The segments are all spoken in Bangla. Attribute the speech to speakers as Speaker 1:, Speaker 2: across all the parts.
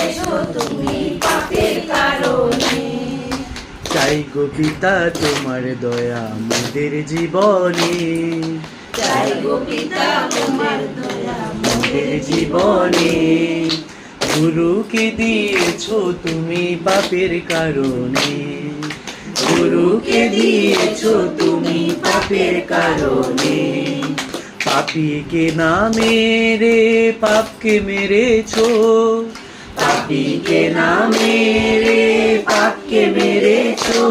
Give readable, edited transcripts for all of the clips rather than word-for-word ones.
Speaker 1: দিয়েছো তুমি পাপের কারণে।
Speaker 2: চাই গো পিতা তোমার দয়া মোদের জীবনে,
Speaker 1: চাই গো পিতা তোমার দয়া
Speaker 2: মোদের জীবনে। গুরুকে দিয়েছো তুমি পাপের কারণে, গুরুকে দিয়েছো তুমি পাপের কারণে। পাপীকে না মেরে পাপকে মেরেছো, পাপীকে না মেরে পাপকে মেরেছো।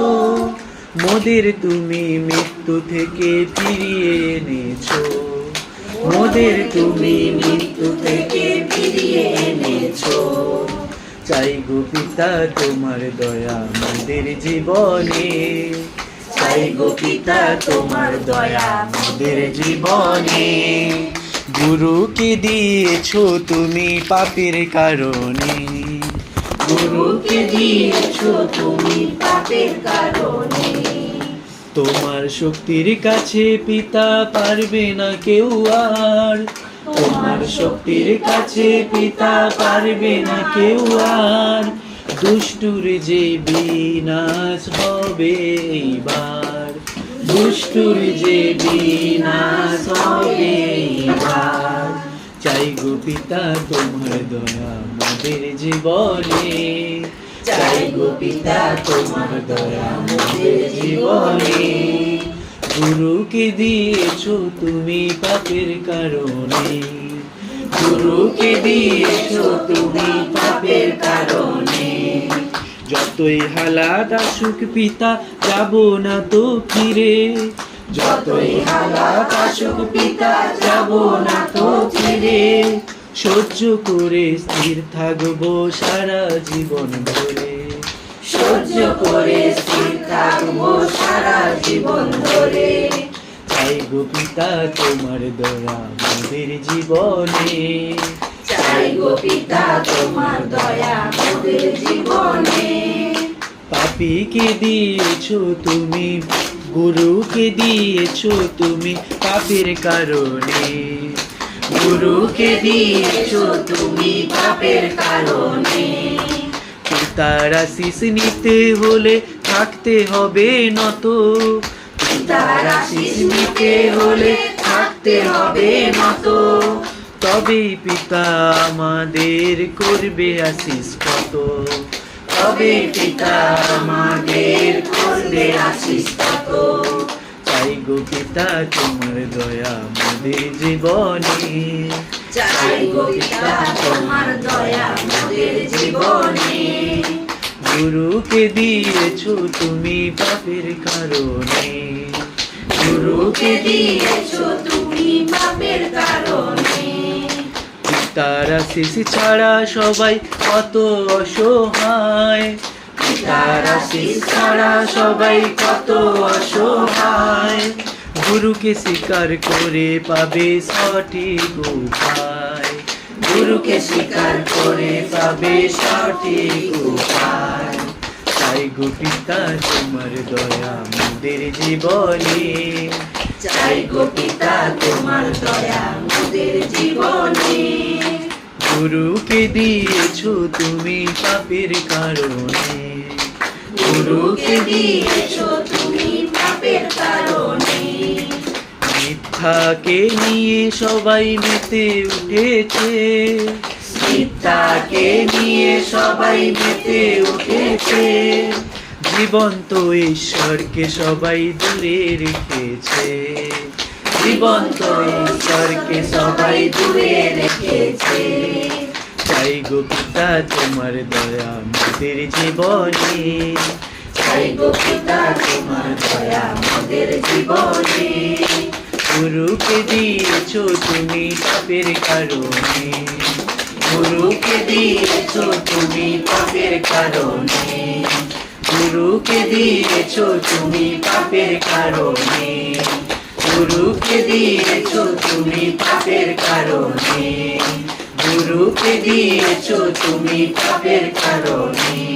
Speaker 2: মোদের তুমি মৃত্যু থেকে ফিরিয়ে এনেছো, মোদের তুমি মৃত্যু থেকে ফিরিয়ে এনেছো। চাই গো পিতা তোমার দয়া মোদের জীবনে, চাই গো পিতা তোমার দয়া মোদের জীবনে। গুরুকে দিয়েছো তুমি পাপের কারণে,
Speaker 1: গুরুকে দিয়েছো তুমি পাপের কারণে।
Speaker 2: তোমার শক্তির কাছে পিতা পারবে না কেউ আর, তোমার শক্তির কাছে পিতা পারবে না কেউ আর। দুষ্টুর যে বিনাশ হবে এইবার, দুষ্টুর যে বিনাশ হবে এইবার। চাই গো পিতা তোমার দয়া মোদের জীবনে, চাই গো পিতা তোমার দয়া মোদের জীবনে। গুরুকে দিয়েছো তুমি পাপের কারণে, গুরুকে দিয়েছো তুমি পাপের কারণে। যতই হালাত আসুক পিতা যাব না তো ফিরে, যতই হালাত আসুক পিতা যাব না তো ফিরে। সহ্য করে স্থির থাকবো সারা জীবন ধরে,
Speaker 1: সহ্য করে স্থির থাকবো সারা জীবন ধরে।
Speaker 2: চাই গো পিতা তোমার দয়া মোদের জীবনে,
Speaker 1: চাই গো পিতা তোমার দয়া মোদের জীবনে।
Speaker 2: পাপীকে দিয়েছো তুমি, গুরুকে দিয়েছো তুমি পাপের কারণে,
Speaker 1: গুরুকে দিয়েছো তুমি পাপের কারণে।
Speaker 2: পিতার আশিস নিতে হলে থাকতে হবে নত,
Speaker 1: পিতার আশিস নিতে হলে থাকতে হবে নত।
Speaker 2: তবেই পিতা আমাদের করবে আশিস কত,
Speaker 1: তবে পিতা আমাদের করবে আশিস কত।
Speaker 2: চাই গো পিতা তোমার দয়া মোদের জীবনে,
Speaker 1: চাই গো পিতা তোমার দয়া মোদের জীবনে।
Speaker 2: গুরুকে দিয়েছো তুমি পাপের কারণে,
Speaker 1: গুরুকে দিয়েছো তুমি পাপের কারণে।
Speaker 2: পিতার আশিস ছাড়া সবাই কত অসহায়,
Speaker 1: পিতার আশিস ছাড়া সবাই কত অসহায়।
Speaker 2: গুরুকে স্বীকার করে পাবে সঠিক উপায়,
Speaker 1: গুরুকে স্বীকার করে পাবে সঠিক উপায়।
Speaker 2: চাই গো পিতা তোমার দয়া মোদের জীবনে,
Speaker 1: চাই গো পিতা তোমার দয়া মোদের জীবনে।
Speaker 2: গুরুকে দিয়েছো তুমি পাপের কারণে,
Speaker 1: গুরুকে দিয়েছো তুমি পাপের কারণে।
Speaker 2: মিথ্যাকে নিয়ে সবাই মেতে উঠেছে,
Speaker 1: মিথ্যাকে নিয়ে সবাই মেতে উঠেছে।
Speaker 2: জীবন্ত ঈশ্বরকে সবাই দূরে রেখেছে,
Speaker 1: জীবন্ত ঈশ্বরকে সবাই দূরে রেখেছে।
Speaker 2: চাই গো পিতা তোমার দয়া মোদের জীবনে,
Speaker 1: চাই গো পিতা তোমার দয়া মোদের জীবনে।
Speaker 2: গুরুকে দিয়েছো তুমি পাপের কারণে,
Speaker 1: গুরুকে দিয়েছো তুমি পাপের কারণে।
Speaker 2: গুরুকে দিয়েছো তুমি পাপের কারণে,
Speaker 1: গুরুকে দিয়েছো তুমি পাপের কারণে। গুরুকে দিয়েছো তুমি পাপের কারণে।